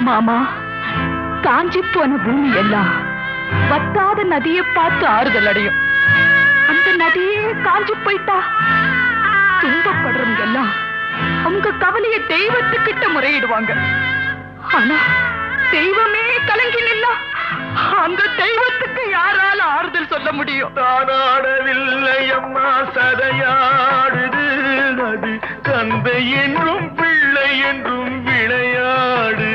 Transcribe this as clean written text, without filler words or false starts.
மாமா, காஞ்சி போன பூமி எல்லாம் வத்தாத நதியை பார்த்து ஆறுதல் அடையும். அந்த நதியே காஞ்சி போயிட்டா துன்பப்படுறவங்க எல்லாம் அவங்க கவலைய தெய்வத்துக்கிட்ட முறையிடுவாங்க. ஆனா தெய்வமே கலங்கி நின்னா அந்த தெய்வத்துக்கு யாரால ஆறுதல் சொல்ல முடியும்? தானாடவில்லை அம்மா, சதையாடுது. அது தந்தை என்றும் பிள்ளை என்றும் விளையாடு.